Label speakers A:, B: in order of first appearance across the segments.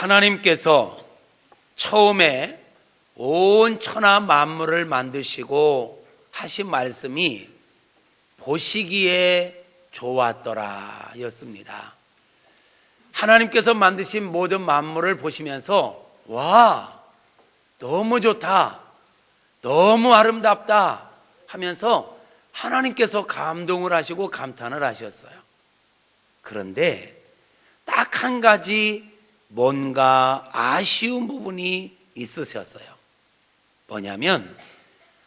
A: 하나님께서 처음에 온 천하 만물을 만드시고 하신 말씀이 보시기에 좋았더라 였습니다. 하나님께서 만드신 모든 만물을 보시면서 와, 너무 좋다, 너무 아름답다 하면서 하나님께서 감동을 하시고 감탄을 하셨어요. 그런데 딱 한 가지 뭔가 아쉬운 부분이 있으셨어요. 뭐냐면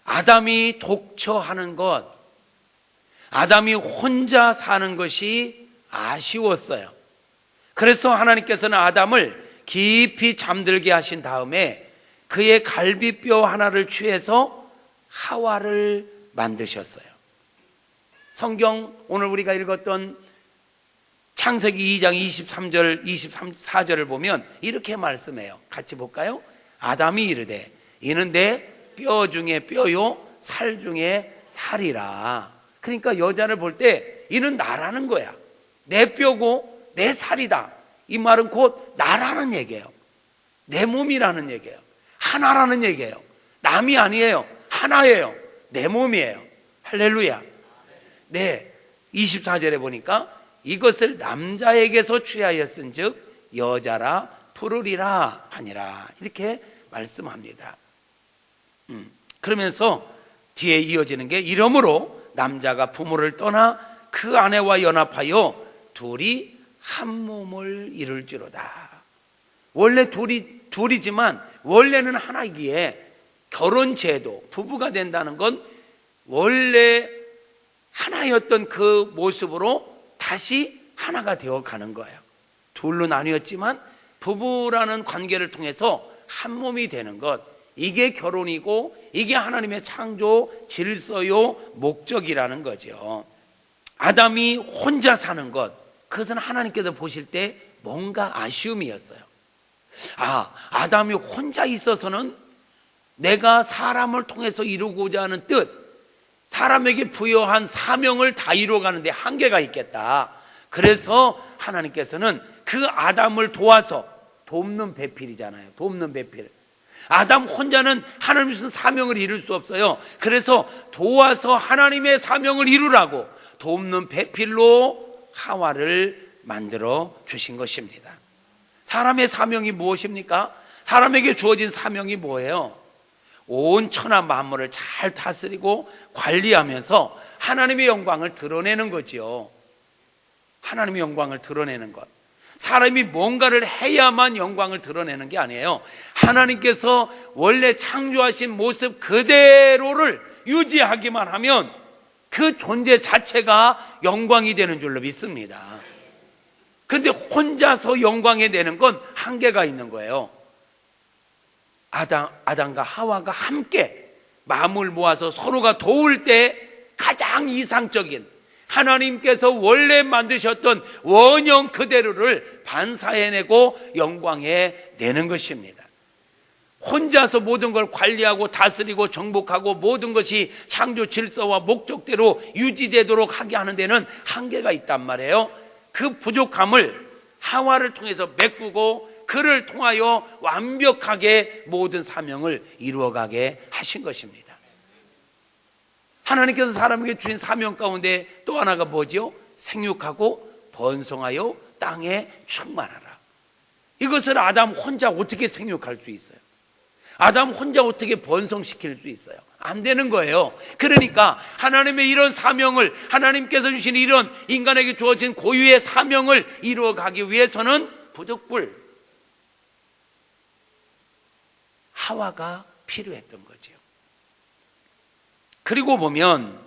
A: 아담이 독처하는 것, 아담이 혼자 사는 것이 아쉬웠어요. 그래서 하나님께서는 아담을 깊이 잠들게 하신 다음에 그의 갈비뼈 하나를 취해서 하와를 만드셨어요. 성경 오늘 우리가 읽었던 창세기 2장 23절 24절을 보면 이렇게 말씀해요. 같이 볼까요? 아담이 이르되 이는 내 뼈 중에 뼈요 살 중에 살이라. 그러니까 여자를 볼 때 이는 나라는 거야. 내 뼈고 내 살이다. 이 말은 곧 나라는 얘기예요. 내 몸이라는 얘기예요. 하나라는 얘기예요. 남이 아니에요. 하나예요. 내 몸이에요. 할렐루야. 네, 24절에 보니까 이것을 남자에게서 취하였은즉 여자라 부르리라 하니라 이렇게 말씀합니다. 그러면서 뒤에 이어지는 게 이러므로 남자가 부모를 떠나 그 아내와 연합하여 둘이 한 몸을 이룰지로다. 원래 둘이지만 원래는 하나이기에 결혼 제도, 부부가 된다는 건 원래 하나였던 그 모습으로 다시 하나가 되어 가는 거예요. 둘로 나뉘었지만 부부라는 관계를 통해서 한 몸이 되는 것, 이게 결혼이고 이게 하나님의 창조 질서요 목적이라는 거죠. 아담이 혼자 사는 것, 그것은 하나님께서 보실 때 뭔가 아쉬움이었어요. 아담이 혼자 있어서는 내가 사람을 통해서 이루고자 하는 뜻, 사람에게 부여한 사명을 다 이루어가는데 한계가 있겠다. 그래서 하나님께서는 그 아담을 도와서, 돕는 배필이잖아요. 돕는 배필. 아담 혼자는 하나님이 주신 사명을 이룰 수 없어요. 그래서 도와서 하나님의 사명을 이루라고 돕는 배필로 하와를 만들어 주신 것입니다. 사람의 사명이 무엇입니까? 사람에게 주어진 사명이 뭐예요? 온 천하 만물을 잘 다스리고 관리하면서 하나님의 영광을 드러내는 거지요. 하나님의 영광을 드러내는 것. 사람이 뭔가를 해야만 영광을 드러내는 게 아니에요. 하나님께서 원래 창조하신 모습 그대로를 유지하기만 하면 그 존재 자체가 영광이 되는 줄로 믿습니다. 그런데 혼자서 영광이 되는 건 한계가 있는 거예요. 아담과 하와가 함께 마음을 모아서 서로가 도울 때 가장 이상적인 하나님께서 원래 만드셨던 원형 그대로를 반사해내고 영광해 내는 것입니다. 혼자서 모든 걸 관리하고 다스리고 정복하고 모든 것이 창조 질서와 목적대로 유지되도록 하게 하는 데는 한계가 있단 말이에요. 그 부족함을 하와를 통해서 메꾸고 그를 통하여 완벽하게 모든 사명을 이루어가게 하신 것입니다. 하나님께서 사람에게 주신 사명 가운데 또 하나가 뭐죠? 생육하고 번성하여 땅에 충만하라. 이것을 아담 혼자 어떻게 생육할 수 있어요? 아담 혼자 어떻게 번성시킬 수 있어요? 안 되는 거예요. 그러니까 하나님의 이런 사명을, 하나님께서 주신 이런 인간에게 주어진 고유의 사명을 이루어가기 위해서는 부득불 하와가 필요했던 거죠. 그리고 보면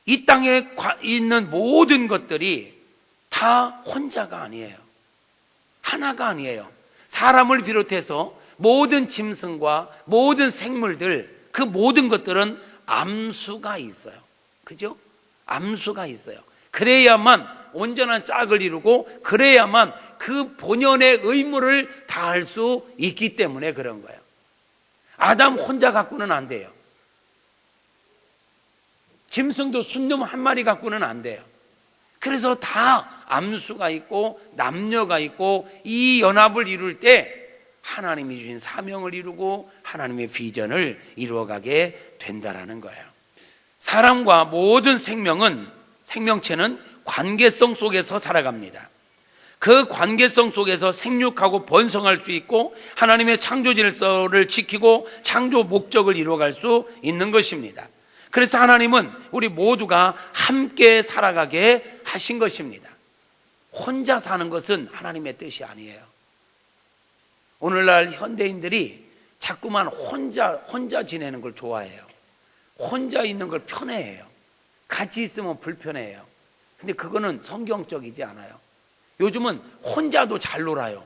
A: 이 땅에 있는 모든 것들이 다 혼자가 아니에요. 하나가 아니에요. 사람을 비롯해서 모든 짐승과 모든 생물들, 그 모든 것들은 암수가 있어요. 그죠? 암수가 있어요. 그래야만 온전한 짝을 이루고 그래야만 그 본연의 의무를 다할 수 있기 때문에 그런 거예요. 아담 혼자 갖고는 안 돼요. 짐승도 순놈 한 마리 갖고는 안 돼요. 그래서 다 암수가 있고 남녀가 있고 이 연합을 이룰 때 하나님이 주신 사명을 이루고 하나님의 비전을 이루어가게 된다라는 거예요. 사람과 모든 생명체는 관계성 속에서 살아갑니다. 그 관계성 속에서 생육하고 번성할 수 있고 하나님의 창조 질서를 지키고 창조 목적을 이루어갈 수 있는 것입니다. 그래서 하나님은 우리 모두가 함께 살아가게 하신 것입니다. 혼자 사는 것은 하나님의 뜻이 아니에요. 오늘날 현대인들이 자꾸만 혼자 지내는 걸 좋아해요. 혼자 있는 걸 편해해요. 같이 있으면 불편해요. 근데 그거는 성경적이지 않아요. 요즘은 혼자도 잘 놀아요.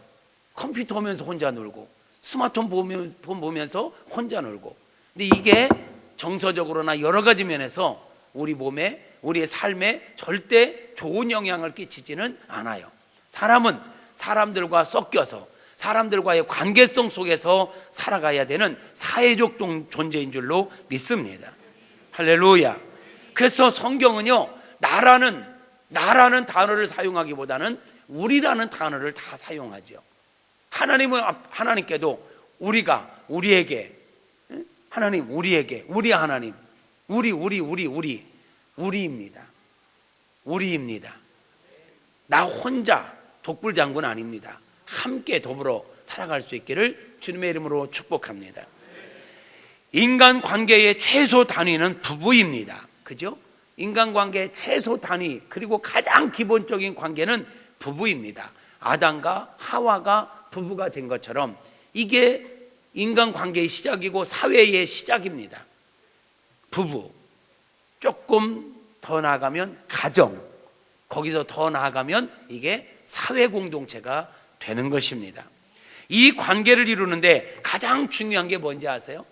A: 컴퓨터 보면서 혼자 놀고 스마트폰 보면서 혼자 놀고. 근데 이게 정서적으로나 여러 가지 면에서 우리 몸에, 우리의 삶에 절대 좋은 영향을 끼치지는 않아요. 사람은 사람들과 섞여서 사람들과의 관계성 속에서 살아가야 되는 사회적 존재인 줄로 믿습니다. 할렐루야. 그래서 성경은요, 나라는 단어를 사용하기보다는 우리라는 단어를 다 사용하죠. 하나님께도 우리에게 하나님, 우리에게, 우리 하나님, 우리입니다. 나 혼자 독불장군 아닙니다. 함께 더불어 살아갈 수 있기를 주님의 이름으로 축복합니다. 인간 관계의 최소 단위는 부부입니다. 그죠? 인간관계의 최소 단위, 그리고 가장 기본적인 관계는 부부입니다. 아담과 하와가 부부가 된 것처럼 이게 인간관계의 시작이고 사회의 시작입니다. 부부, 조금 더 나아가면 가정, 거기서 더 나아가면 이게 사회 공동체가 되는 것입니다. 이 관계를 이루는데 가장 중요한 게 뭔지 아세요?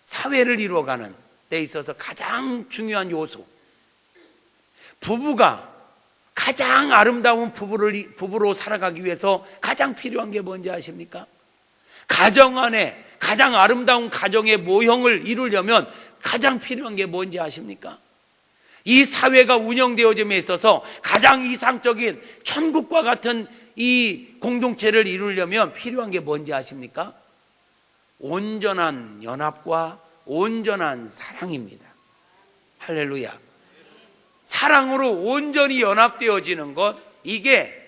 A: 사회를 이루어가는 데 있어서 가장 중요한 요소, 부부가 가장 아름다운 부부로 살아가기 위해서 가장 필요한 게 뭔지 아십니까? 가정 안에 가장 아름다운 가정의 모형을 이루려면 가장 필요한 게 뭔지 아십니까? 이 사회가 운영되어짐에 있어서 가장 이상적인 천국과 같은 이 공동체를 이루려면 필요한 게 뭔지 아십니까? 온전한 연합과 온전한 사랑입니다. 할렐루야. 사랑으로 온전히 연합되어지는 것, 이게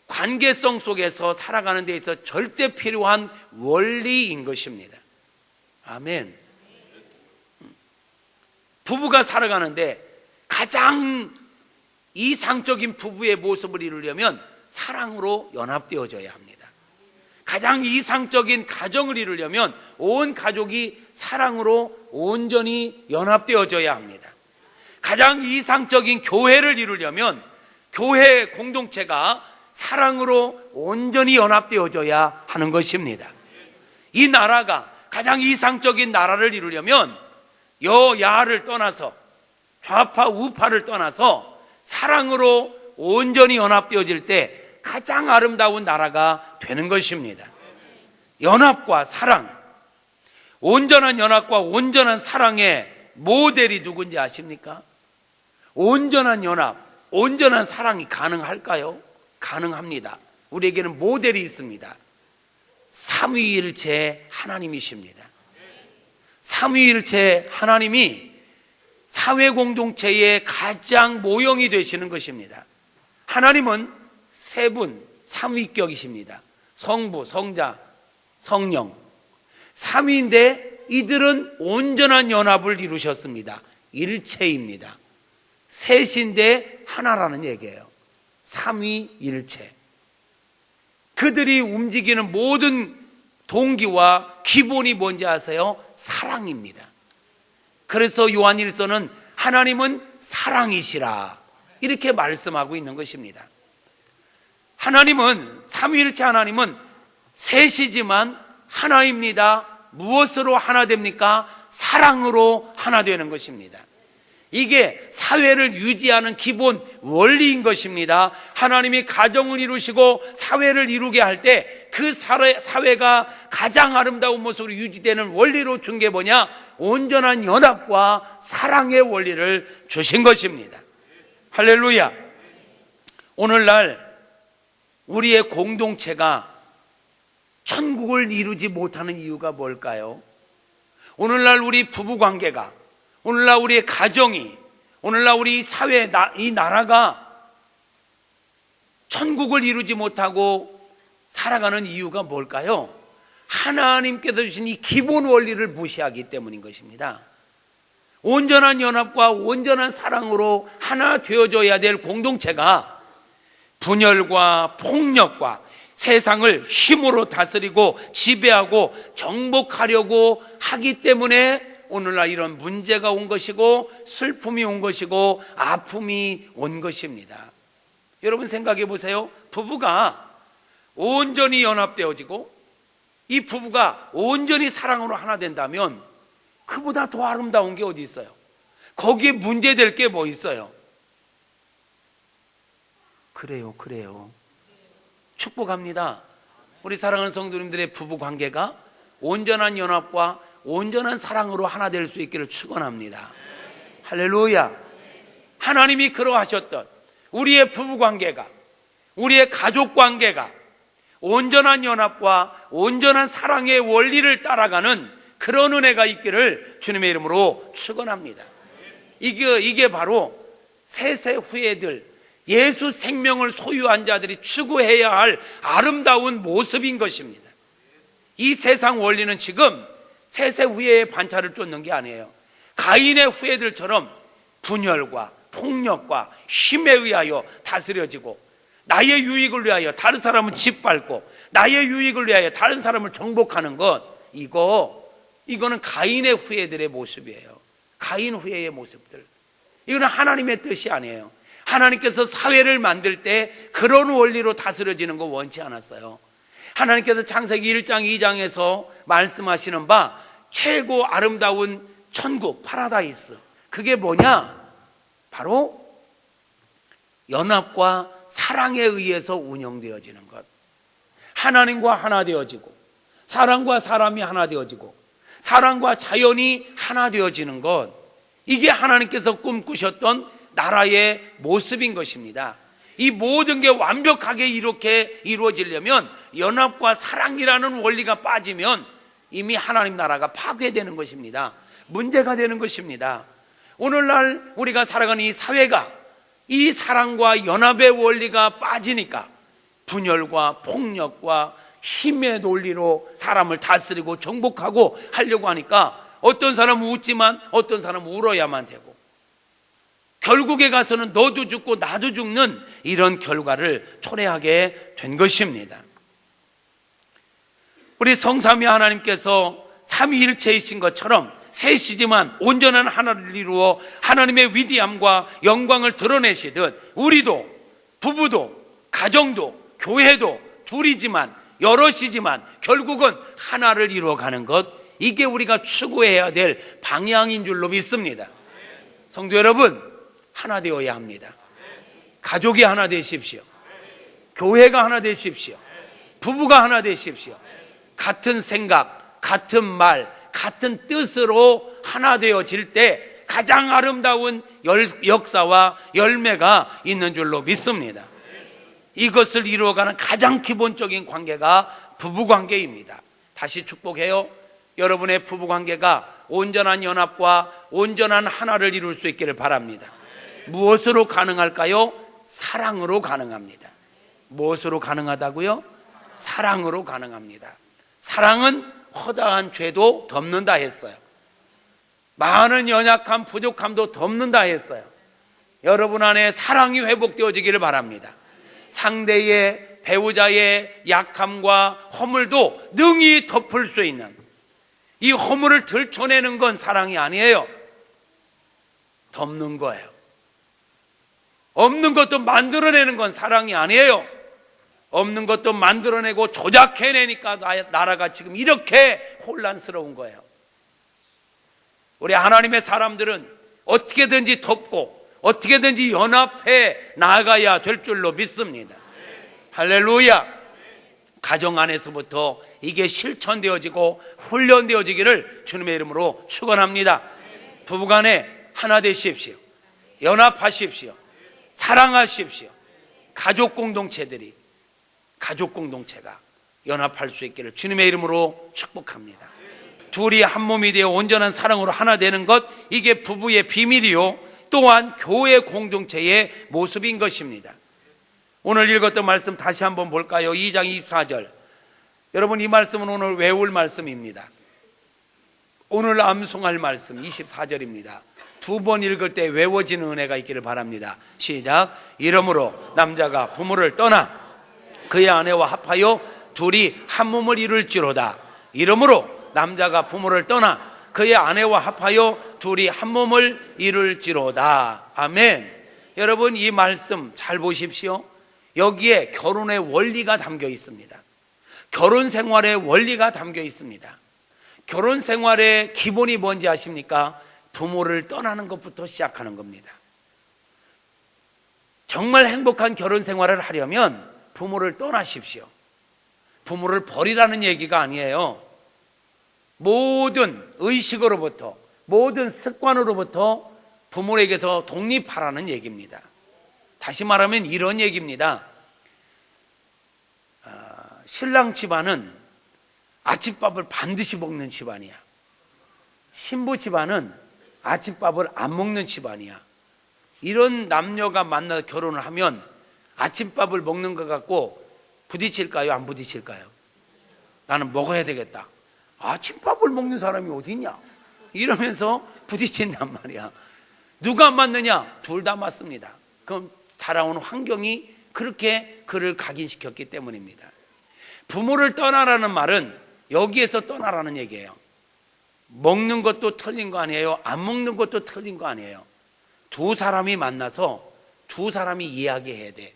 A: 관계성 속에서 살아가는 데 있어서 절대 필요한 원리인 것입니다. 아멘. 부부가 살아가는데 가장 이상적인 부부의 모습을 이루려면 사랑으로 연합되어져야 합니다. 가장 이상적인 가정을 이루려면 온 가족이 사랑으로 온전히 연합되어져야 합니다. 가장 이상적인 교회를 이루려면 교회 공동체가 사랑으로 온전히 연합되어져야 하는 것입니다. 이 나라가 가장 이상적인 나라를 이루려면 여야를 떠나서 좌파 우파를 떠나서 사랑으로 온전히 연합되어질 때 가장 아름다운 나라가 되는 것입니다. 연합과 사랑, 온전한 연합과 온전한 사랑의 모델이 누군지 아십니까? 온전한 연합, 온전한 사랑이 가능할까요? 가능합니다. 우리에게는 모델이 있습니다. 삼위일체 하나님이십니다. 삼위일체 하나님이 사회 공동체의 가장 모형이 되시는 것입니다. 하나님은 세 분, 삼위격이십니다. 성부, 성자, 성령. 삼위인데 이들은 온전한 연합을 이루셨습니다. 일체입니다. 셋인데 하나라는 얘기예요. 삼위일체. 그들이 움직이는 모든 동기와 기본이 뭔지 아세요? 사랑입니다. 그래서 요한일서는 하나님은 사랑이시라 이렇게 말씀하고 있는 것입니다. 하나님은, 삼위일체 하나님은 셋이지만 하나입니다. 무엇으로 하나 됩니까? 사랑으로 하나 되는 것입니다. 이게 사회를 유지하는 기본 원리인 것입니다. 하나님이 가정을 이루시고 사회를 이루게 할 때 그 사회가 가장 아름다운 모습으로 유지되는 원리로 준 게 뭐냐? 온전한 연합과 사랑의 원리를 주신 것입니다. 할렐루야. 오늘날 우리의 공동체가 천국을 이루지 못하는 이유가 뭘까요? 오늘날 우리 부부관계가, 오늘날 우리의 가정이, 오늘날 우리 사회, 이 나라가 천국을 이루지 못하고 살아가는 이유가 뭘까요? 하나님께서 주신 이 기본 원리를 무시하기 때문인 것입니다. 온전한 연합과 온전한 사랑으로 하나 되어져야 될 공동체가 분열과 폭력과 세상을 힘으로 다스리고 지배하고 정복하려고 하기 때문에 오늘날 이런 문제가 온 것이고 슬픔이 온 것이고 아픔이 온 것입니다. 여러분 생각해 보세요. 부부가 온전히 연합되어지고 이 부부가 온전히 사랑으로 하나 된다면 그보다 더 아름다운 게 어디 있어요? 거기에 문제될 게 뭐 있어요? 그래요. 축복합니다. 우리 사랑하는 성도님들의 부부 관계가 온전한 연합과 온전한 사랑으로 하나 될 수 있기를 축원합니다. 할렐루야. 하나님이 그러하셨던 우리의 부부 관계가, 우리의 가족 관계가 온전한 연합과 온전한 사랑의 원리를 따라가는 그런 은혜가 있기를 주님의 이름으로 축원합니다. 이게 바로 세세 후예들, 예수 생명을 소유한 자들이 추구해야 할 아름다운 모습인 것입니다. 이 세상 원리는 지금 세세 후예의 반차를 쫓는 게 아니에요. 가인의 후예들처럼 분열과 폭력과 힘에 의하여 다스려지고, 나의 유익을 위하여 다른 사람을 짓밟고, 나의 유익을 위하여 다른 사람을 정복하는 것, 이거는 가인의 후예들의 모습이에요. 가인 후예의 모습들. 이거는 하나님의 뜻이 아니에요. 하나님께서 사회를 만들 때 그런 원리로 다스려지는 거 원치 않았어요. 하나님께서 창세기 1장 2장에서 말씀하시는 바 최고 아름다운 천국, 파라다이스, 그게 뭐냐? 바로 연합과 사랑에 의해서 운영되어지는 것. 하나님과 하나 되어지고, 사람과 사람이 하나 되어지고, 사람과 자연이 하나 되어지는 것, 이게 하나님께서 꿈꾸셨던 나라의 모습인 것입니다. 이 모든 게 완벽하게 이렇게 이루어지려면 연합과 사랑이라는 원리가 빠지면 이미 하나님 나라가 파괴되는 것입니다. 문제가 되는 것입니다. 오늘날 우리가 살아가는 이 사회가 이 사랑과 연합의 원리가 빠지니까 분열과 폭력과 힘의 논리로 사람을 다스리고 정복하고 하려고 하니까 어떤 사람은 웃지만 어떤 사람은 울어야만 되고, 결국에 가서는 너도 죽고 나도 죽는 이런 결과를 초래하게 된 것입니다. 우리 성삼위 하나님께서 삼위일체이신 것처럼 셋이지만 온전한 하나를 이루어 하나님의 위대함과 영광을 드러내시듯, 우리도, 부부도, 가정도, 교회도 둘이지만 여럿이지만 결국은 하나를 이루어가는 것, 이게 우리가 추구해야 될 방향인 줄로 믿습니다. 성도 여러분, 하나 되어야 합니다. 가족이 하나 되십시오. 교회가 하나 되십시오. 부부가 하나 되십시오. 같은 생각, 같은 말, 같은 뜻으로 하나 되어질 때 가장 아름다운 역사와 열매가 있는 줄로 믿습니다. 이것을 이루어가는 가장 기본적인 관계가 부부관계입니다. 다시 축복해요. 여러분의 부부관계가 온전한 연합과 온전한 하나를 이룰 수 있기를 바랍니다. 무엇으로 가능할까요? 사랑으로 가능합니다. 무엇으로 가능하다고요? 사랑으로 가능합니다. 사랑은 허다한 죄도 덮는다 했어요. 많은 연약함, 부족함도 덮는다 했어요. 여러분 안에 사랑이 회복되어지기를 바랍니다. 상대의, 배우자의 약함과 허물도 능히 덮을 수 있는, 이 허물을 들춰내는 건 사랑이 아니에요. 덮는 거예요. 없는 것도 만들어내는 건 사랑이 아니에요. 없는 것도 만들어내고 조작해내니까 나라가 지금 이렇게 혼란스러운 거예요. 우리 하나님의 사람들은 어떻게든지 덮고 어떻게든지 연합해 나아가야 될 줄로 믿습니다. 할렐루야. 가정 안에서부터 이게 실천되어지고 훈련되어지기를 주님의 이름으로 축원합니다. 부부간에 하나 되십시오. 연합하십시오. 사랑하십시오. 가족 공동체가 연합할 수 있기를 주님의 이름으로 축복합니다. 둘이 한 몸이 되어 온전한 사랑으로 하나 되는 것, 이게 부부의 비밀이요 또한 교회 공동체의 모습인 것입니다. 오늘 읽었던 말씀 다시 한번 볼까요? 2장 24절. 여러분, 이 말씀은 오늘 외울 말씀입니다. 오늘 암송할 말씀 24절입니다. 두 번 읽을 때 외워지는 은혜가 있기를 바랍니다. 시작. 이러므로 남자가 부모를 떠나 그의 아내와 합하여 둘이 한 몸을 이룰지로다. 이러므로 남자가 부모를 떠나 그의 아내와 합하여 둘이 한 몸을 이룰지로다. 아멘. 여러분, 이 말씀 잘 보십시오. 여기에 결혼의 원리가 담겨 있습니다. 결혼 생활의 원리가 담겨 있습니다. 결혼 생활의 기본이 뭔지 아십니까? 부모를 떠나는 것부터 시작하는 겁니다. 정말 행복한 결혼 생활을 하려면 부모를 떠나십시오. 부모를 버리라는 얘기가 아니에요. 모든 의식으로부터, 모든 습관으로부터 부모에게서 독립하라는 얘기입니다. 다시 말하면 이런 얘기입니다. 신랑 집안은 아침밥을 반드시 먹는 집안이야. 신부 집안은 아침밥을 안 먹는 집안이야. 이런 남녀가 만나서 결혼을 하면 아침밥을 먹는 것 같고 부딪힐까요? 안 부딪힐까요? 나는 먹어야 되겠다. 아침밥을 먹는 사람이 어디 있냐? 이러면서 부딪힌단 말이야. 누가 맞느냐? 둘 다 맞습니다. 그럼 살아온 환경이 그렇게 그를 각인시켰기 때문입니다. 부모를 떠나라는 말은 여기에서 떠나라는 얘기예요. 먹는 것도 틀린 거 아니에요. 안 먹는 것도 틀린 거 아니에요. 두 사람이 만나서 두 사람이 이야기해야 돼.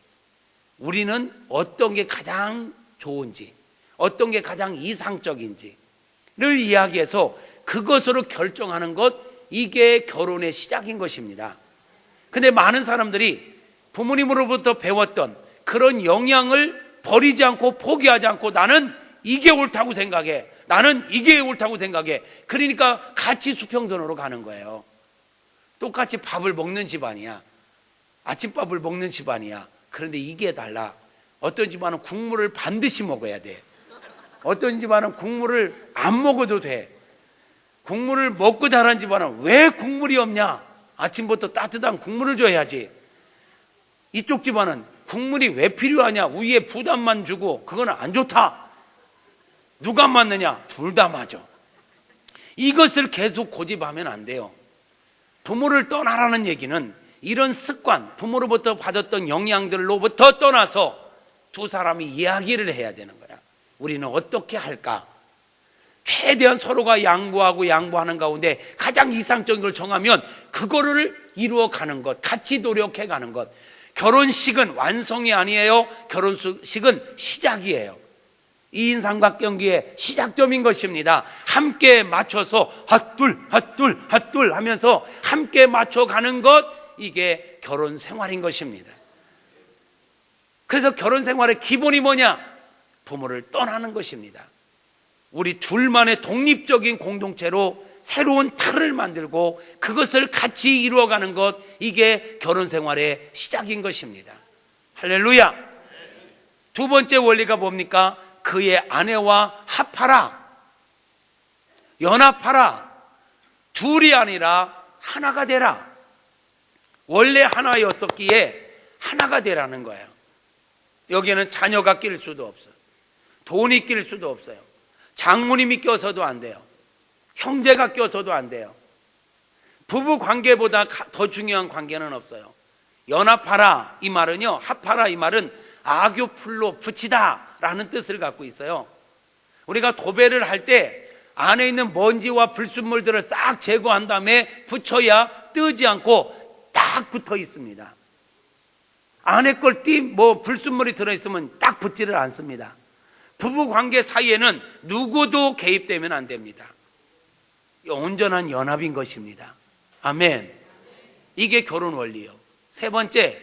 A: 우리는 어떤 게 가장 좋은지, 어떤 게 가장 이상적인지를 이야기해서 그것으로 결정하는 것, 이게 결혼의 시작인 것입니다. 근데 많은 사람들이 부모님으로부터 배웠던 그런 영향을 버리지 않고 포기하지 않고 나는 이게 옳다고 생각해. 나는 이게 옳다고 생각해. 그러니까 같이 수평선으로 가는 거예요. 똑같이 밥을 먹는 집안이야. 아침밥을 먹는 집안이야. 그런데 이게 달라. 어떤 집안은 국물을 반드시 먹어야 돼. 어떤 집안은 국물을 안 먹어도 돼. 국물을 먹고 자란 집안은 왜 국물이 없냐? 아침부터 따뜻한 국물을 줘야지. 이쪽 집안은 국물이 왜 필요하냐? 위에 부담만 주고 그거는 안 좋다. 누가 맞느냐? 둘 다 맞아. 이것을 계속 고집하면 안 돼요. 부모를 떠나라는 얘기는 이런 습관, 부모로부터 받았던 영향들로부터 떠나서 두 사람이 이야기를 해야 되는 거야. 우리는 어떻게 할까? 최대한 서로가 양보하는 가운데 가장 이상적인 걸 정하면 그거를 이루어가는 것, 같이 노력해가는 것. 결혼식은 완성이 아니에요. 결혼식은 시작이에요. 2인 삼각경기의 시작점인 것입니다. 함께 맞춰서 핫둘 핫둘 핫둘 하면서 함께 맞춰가는 것, 이게 결혼 생활인 것입니다. 그래서 결혼 생활의 기본이 뭐냐? 부모를 떠나는 것입니다. 우리 둘만의 독립적인 공동체로 새로운 틀을 만들고 그것을 같이 이루어가는 것, 이게 결혼 생활의 시작인 것입니다. 할렐루야. 두 번째 원리가 뭡니까? 그의 아내와 합하라, 연합하라. 둘이 아니라 하나가 되라. 원래 하나였었기에 하나가 되라는 거예요. 여기에는 자녀가 낄 수도 없어요. 돈이 낄 수도 없어요. 장모님이 껴서도 안 돼요. 형제가 껴서도 안 돼요. 부부 관계보다 더 중요한 관계는 없어요. 연합하라 이 말은요, 합하라 이 말은 악유풀로 붙이다 라는 뜻을 갖고 있어요. 우리가 도배를 할 때 안에 있는 먼지와 불순물들을 싹 제거한 다음에 붙여야 뜨지 않고 딱 붙어 있습니다. 안에 걸 불순물이 들어있으면 딱 붙지를 않습니다. 부부 관계 사이에는 누구도 개입되면 안 됩니다. 온전한 연합인 것입니다. 아멘. 이게 결혼 원리예요. 세 번째,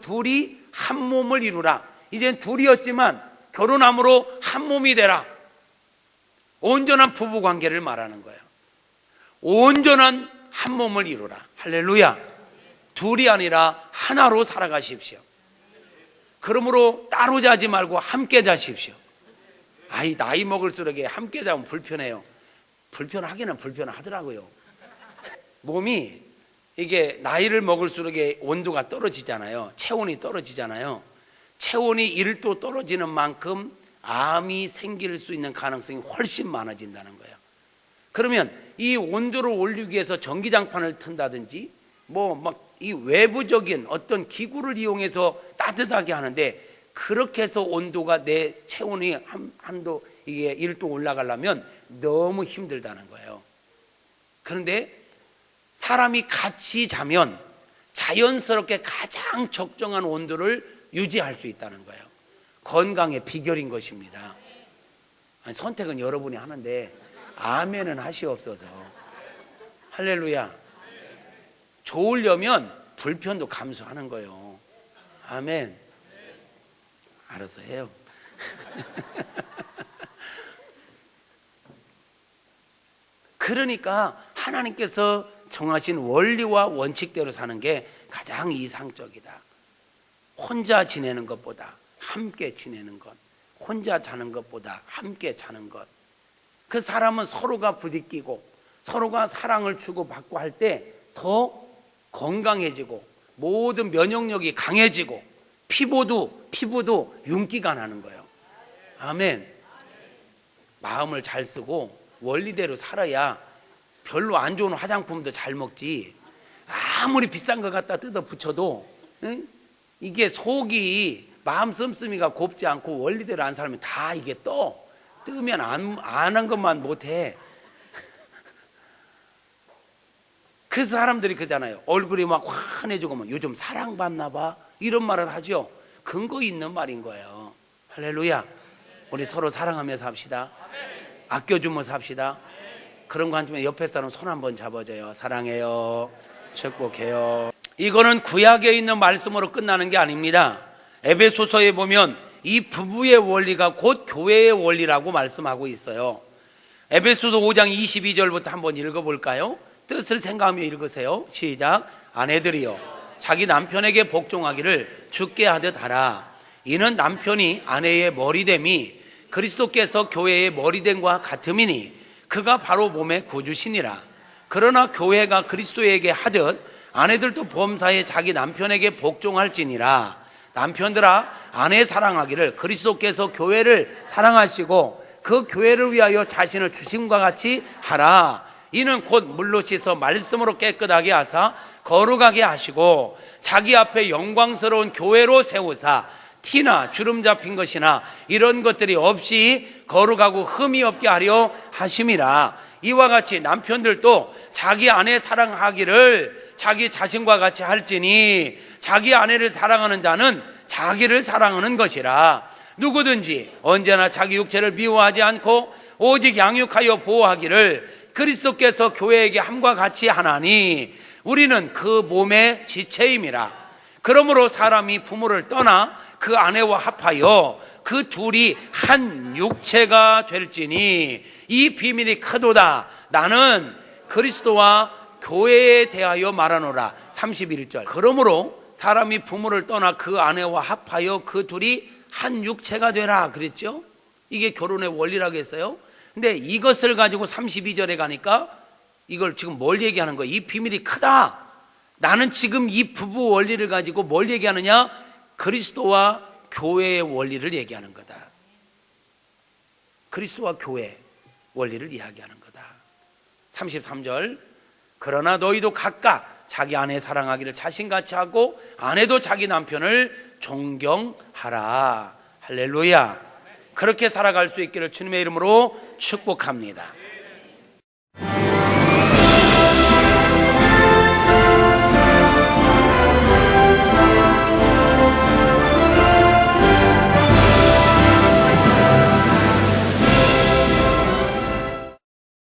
A: 둘이 한 몸을 이루라. 이젠 둘이었지만 결혼함으로 한 몸이 되라. 온전한 부부 관계를 말하는 거예요. 온전한 한 몸을 이루라. 할렐루야. 둘이 아니라 하나로 살아가십시오. 그러므로 따로 자지 말고 함께 자십시오. 아이, 나이 먹을수록 함께 자면 불편해요. 불편하기는 불편하더라고요. 몸이 이게 나이를 먹을수록 온도가 떨어지잖아요. 체온이 떨어지잖아요. 체온이 1도 떨어지는 만큼 암이 생길 수 있는 가능성이 훨씬 많아진다는 거예요. 그러면 이 온도를 올리기 위해서 전기장판을 튼다든지 뭐 막 이 외부적인 어떤 기구를 이용해서 따뜻하게 하는데, 그렇게 해서 온도가 내 체온이 한도 이게 1도 올라가려면 너무 힘들다는 거예요. 그런데 사람이 같이 자면 자연스럽게 가장 적정한 온도를 유지할 수 있다는 거예요. 건강의 비결인 것입니다. 아니, 선택은 여러분이 하는데 아멘은 하시옵소서. 할렐루야. 좋으려면 불편도 감수하는 거예요. 아멘. 알아서 해요. 그러니까 하나님께서 정하신 원리와 원칙대로 사는 게 가장 이상적이다. 혼자 지내는 것보다 함께 지내는 것, 혼자 자는 것보다 함께 자는 것. 그 사람은 서로가 부딪히고 서로가 사랑을 주고받고 할 때 더 건강해지고 모든 면역력이 강해지고 피부도 윤기가 나는 거예요. 아멘. 마음을 잘 쓰고 원리대로 살아야 별로 안 좋은 화장품도 잘 먹지. 아무리 비싼 거 갖다 뜯어 붙여도 이게 속이 마음 씀씀이가 곱지 않고 원리대로 안 살면 다 이게 뜨면 안 한 것만 못해. 그 사람들이 그잖아요. 얼굴이 막 환해지고 막 요즘 사랑받나 봐, 이런 말을 하죠. 근거 있는 말인 거예요. 할렐루야. 우리 서로 사랑하며 삽시다. 아껴주며 삽시다. 그런 거 한쯤에 옆에 사람 손 한번 잡아줘요. 사랑해요, 축복해요. 이거는 구약에 있는 말씀으로 끝나는 게 아닙니다. 에베소서에 보면 이 부부의 원리가 곧 교회의 원리라고 말씀하고 있어요. 에베소서 5장 22절부터 한번 읽어볼까요? 뜻을 생각하며 읽으세요. 시작. 아내들이여 자기 남편에게 복종하기를 주께 하듯 하라. 이는 남편이 아내의 머리됨이 그리스도께서 교회의 머리됨과 같음이니 그가 바로 몸의 구주시니라. 그러나 교회가 그리스도에게 하듯 아내들도 범사에 자기 남편에게 복종할지니라. 남편들아 아내 사랑하기를 그리스도께서 교회를 사랑하시고 그 교회를 위하여 자신을 주심과 같이 하라. 이는 곧 물로 씻어 말씀으로 깨끗하게 하사 거룩하게 하시고 자기 앞에 영광스러운 교회로 세우사 티나 주름 잡힌 것이나 이런 것들이 없이 거룩하고 흠이 없게 하려 하심이라. 이와 같이 남편들도 자기 아내 사랑하기를 자기 자신과 같이 할지니 자기 아내를 사랑하는 자는 자기를 사랑하는 것이라. 누구든지 언제나 자기 육체를 미워하지 않고 오직 양육하여 보호하기를 그리스도께서 교회에게 함과 같이 하나니 우리는 그 몸의 지체임이라. 그러므로 사람이 부모를 떠나 그 아내와 합하여 그 둘이 한 육체가 될지니 이 비밀이 크도다. 나는 그리스도와 교회에 대하여 말하노라. 31절. 그러므로 사람이 부모를 떠나 그 아내와 합하여 그 둘이 한 육체가 되라 그랬죠. 이게 결혼의 원리라고 했어요. 근데 이것을 가지고 32절에 가니까 이걸 지금 뭘 얘기하는 거예요? 이 비밀이 크다. 나는 지금 이 부부 원리를 가지고 뭘 얘기하느냐? 그리스도와 교회의 원리를 얘기하는 거다. 그리스도와 교회 원리를 이야기하는 거다. 33절. 그러나 너희도 각각 자기 아내 사랑하기를 자신같이 하고 아내도 자기 남편을 존경하라. 할렐루야. 그렇게 살아갈 수 있기를 주님의 이름으로 축복합니다.